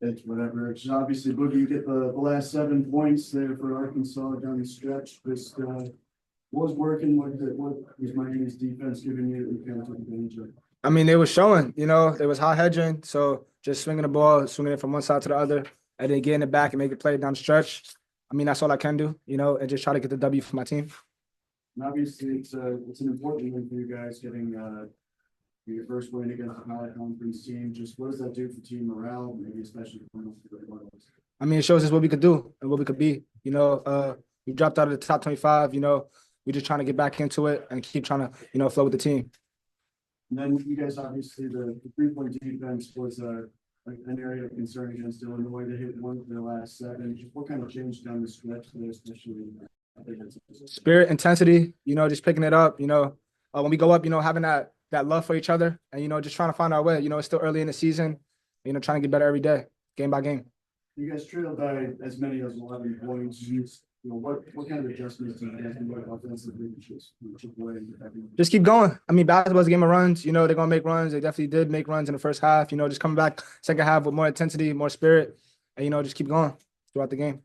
It's whatever. It's obviously Boogie, you get the last 7 points there for Arkansas down the stretch. Just was working with what was Miami's defense giving you that you kind of took advantage of? I mean, they were showing, they was hot hedging. So just swinging the ball, swinging it from one side to the other, and then getting it back and make it play down the stretch. I mean, that's all I can do, and just try to get the W for my team. And obviously, it's an important win for you guys getting your first win against the Power Conference team. Just what does that do for team morale, maybe especially for the finals? I mean, it shows us what we could do and what we could be. We dropped out of the top 25. We're just trying to get back into it and keep trying to, flow with the team. And then you guys, obviously, the 3-point defense was an area of concern against Illinois. They hit 1 of their last 7. Just what kind of change down the stretch there, especially? Spirit, intensity, just picking it up, when we go up, having that love for each other and, just trying to find our way. It's still early in the season, trying to get better every day, game by game. You guys trailed by as many as 11 points. What kind of adjustments do you guys make offensively to chip away? Just keep going. I mean, basketball's a game of runs. They're going to make runs. They definitely did make runs in the first half. Just coming back second half with more intensity, more spirit, and, just keep going throughout the game.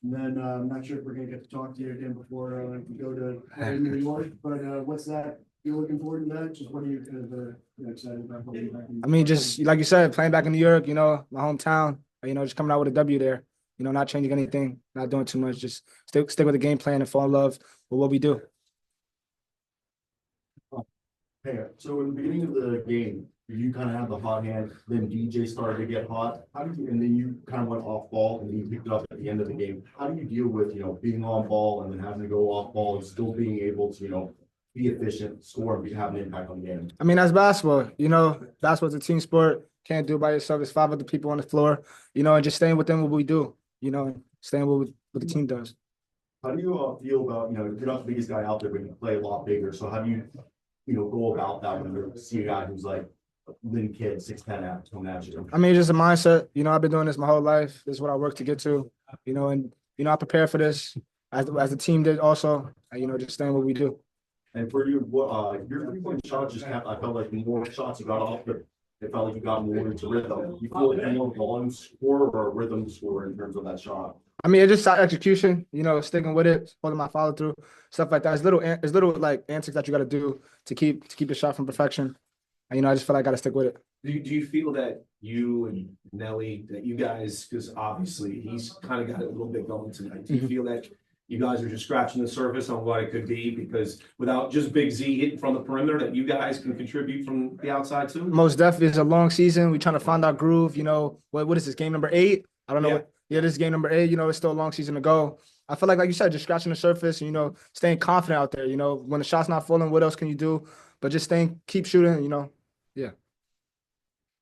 And then I'm not sure if we're going to get to talk to you again before we go to New York, but what's that? You're looking forward to that? Just what are you kind of excited about? I mean, just like you said, playing back in New York, my hometown, just coming out with a W there. Not changing anything, not doing too much, just stick with the game plan and fall in love with what we do. Hey, so in the beginning of the game, you kind of have the hot hand, then DJ started to get hot. And then you kind of went off ball and then you picked it up at the end of the game. How do you deal with, being on ball and then having to go off ball and still being able to, be efficient, score, and have an impact on the game? I mean, that's basketball. Basketball's a team sport. Can't do it by yourself. There's 5 other people on the floor, and just staying within what we do. Staying with what the team does. How do you feel about, you're not the biggest guy out there, but you play a lot bigger. So how do you, go about that when you see a guy who's like a little kid, 6'10" coming at you? I mean, it's just a mindset. I've been doing this my whole life. This is what I work to get to, and, I prepare for this as the team did also, just staying what we do. And for you, what your 3-point shot just I felt like the more shots you got off, it felt like you got more into rhythm. You feel like you're more volume scorer or a rhythm scorer in terms of that shot? I mean, it's just execution, sticking with it, holding my follow through, stuff like that. It's little like antics that you got to do to keep the shot from perfection. And, I just feel like I got to stick with it. Do you feel that you and Nelly, that you guys, because obviously he's kind of got it a little bit going tonight, do you feel that you guys are just scratching the surface on what it could be, because without just Big Z hitting from the perimeter, that you guys can contribute from the outside too? Most definitely. It's a long season. We're trying to find our groove. What is this, game number 8? I don't know. This is game number 8. It's still a long season to go. I feel like you said, just scratching the surface, and, staying confident out there. When the shot's not falling, what else can you do? But just keep shooting, yeah.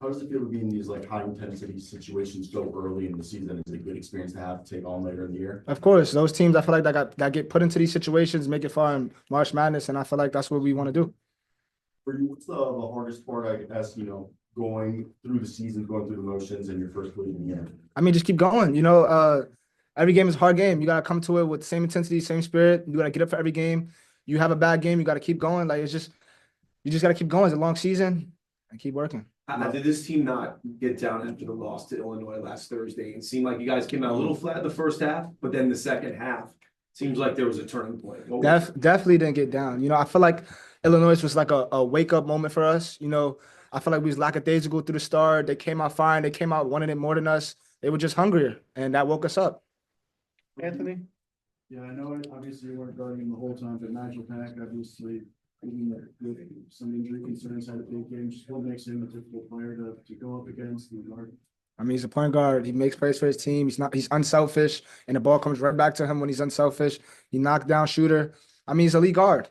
How does it feel to be in these high intensity situations so early in the season? Is it a good experience to have to take on later in the year? Of course, those teams I feel like that get put into these situations make it far in March Madness, and I feel like that's what we want to do. For you, what's the hardest part, I guess, going through the season, going through the motions, and your first week in the year? I mean, just keep going. Every game is a hard game. You gotta come to it with the same intensity, same spirit. You gotta get up for every game. You have a bad game, you gotta keep going. You just gotta keep going. It's a long season and keep working. Did this team not get down after the loss to Illinois last Thursday? It seemed like you guys came out a little flat the first half, but then the second half seems like there was a turning point. Definitely didn't get down. I feel like Illinois was like a wake-up moment for us. I feel like we was lackadaisical through the start. They came out fine. They came out wanting it more than us. They were just hungrier, and that woke us up. Anthony? Yeah, I know obviously you weren't guarding him the whole time, but Nigel Pack, obviously, with some injury concerns, had a big game. Just what makes him a difficult player to go up against and guard? I mean, he's a point guard. He makes plays for his team. He's unselfish, and the ball comes right back to him when he's unselfish. He knocked down shooter. I mean, he's a league guard.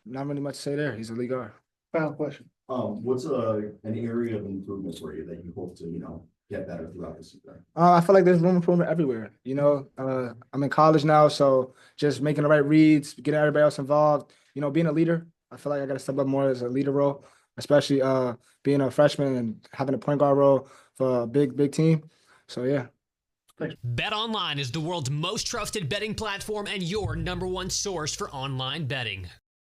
Not really much to say there. He's a league guard. Final question. What's an area of improvement for you that you hope to, get better throughout the season? I feel like there's room improvement everywhere. I'm in college now, so just making the right reads, getting everybody else involved, being a leader. I feel like I got to step up more as a leader role, especially being a freshman and having a point guard role for a big team. So, yeah. BetOnline is the world's most trusted betting platform and your #1 source for online betting.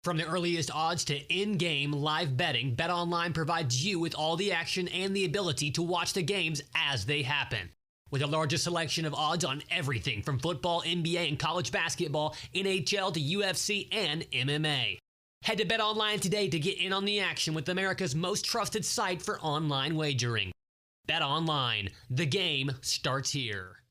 From the earliest odds to in-game live betting, BetOnline provides you with all the action and the ability to watch the games as they happen. With the largest selection of odds on everything from football, NBA, and college basketball, NHL to UFC and MMA. Head to BetOnline today to get in on the action with America's most trusted site for online wagering. BetOnline, the game starts here.